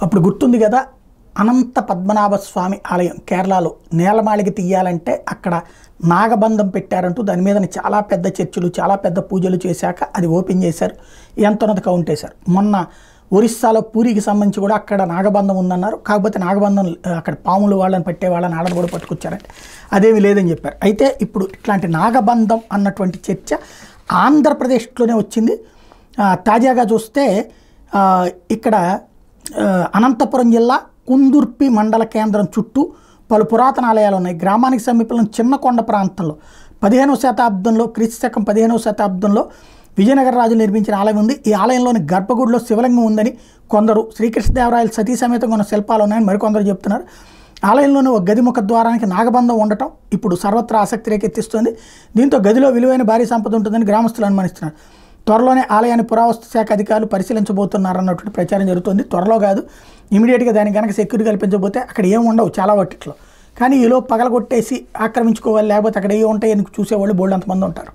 అప్పుడు గుర్తుంది కదా, అనంత పద్మనాభ స్వామి ఆలయం కేరళలో నేలమాళిగ తీయాలంటే అక్కడ నాగబంధం పెట్టారంటూ దాని మీద చాలా పెద్ద చర్చలు చాలా పెద్ద పూజలు చేశాక అది ఓపెన్ చేశారు, ఎంతన్నది కౌంట్ వేశారు. మొన్న ఒరిస్సాలో పూరికి సంబంధించి కూడా అక్కడ నాగబంధం ఉందన్నారు. కాకపోతే నాగబంధం అక్కడ పాములు వాళ్ళని పట్టే వాళ్ళని ఆడని కూడా పట్టుకొచ్చారంటే అదేమీ లేదని చెప్పారు. అయితే ఇప్పుడు ఇట్లాంటి నాగబంధం అన్నటువంటి చర్చ ఆంధ్రప్రదేశ్లోనే వచ్చింది. తాజాగా చూస్తే ఇక్కడ అనంతపురం జిల్లా కుందుర్పి మండల కేంద్రం చుట్టూ పలు పురాతన ఆలయాలు ఉన్నాయి. గ్రామానికి సమీపంలో చిన్నకొండ ప్రాంతంలో 15వ శతాబ్దంలో క్రీస్తుశకం 15వ శతాబ్దంలో విజయనగర రాజులు నిర్మించిన ఆలయం ఉంది. ఈ ఆలయంలోని గర్భగుడిలో శివలింగం ఉందని కొందరు, శ్రీకృష్ణదేవరాయలు సతీ సమేతంగా ఉన్న శిల్పాలు ఉన్నాయని మరికొందరు చెప్తున్నారు. ఆలయంలోని ఒక గది ముఖ ద్వారానికి నాగబంధం ఉండటం ఇప్పుడు సర్వత్రా ఆసక్తి రేకెత్తిస్తుంది. దీంతో గదిలో విలువైన భారీ సంపద ఉంటుందని గ్రామస్తులు అనుమానిస్తున్నారు. త్వరలోనే ఆలయాన్ని పురావస్తు శాఖ అధికారులు పరిశీలించబోతున్నారన్నటువంటి ప్రచారం జరుగుతుంది. త్వరలో కాదు, ఇమీడియట్గా దానికి కనుక సెక్యూరిటీ కల్పించబోతే అక్కడ ఏమి ఉండవు చాలా వాటిలో. కానీ ఈలో పగలగొట్టేసి ఆక్రమించుకోవాలి, లేకపోతే అక్కడ ఏ ఉంటాయని చూసేవాళ్ళు బోల్డ్ అంతమంది ఉంటారు.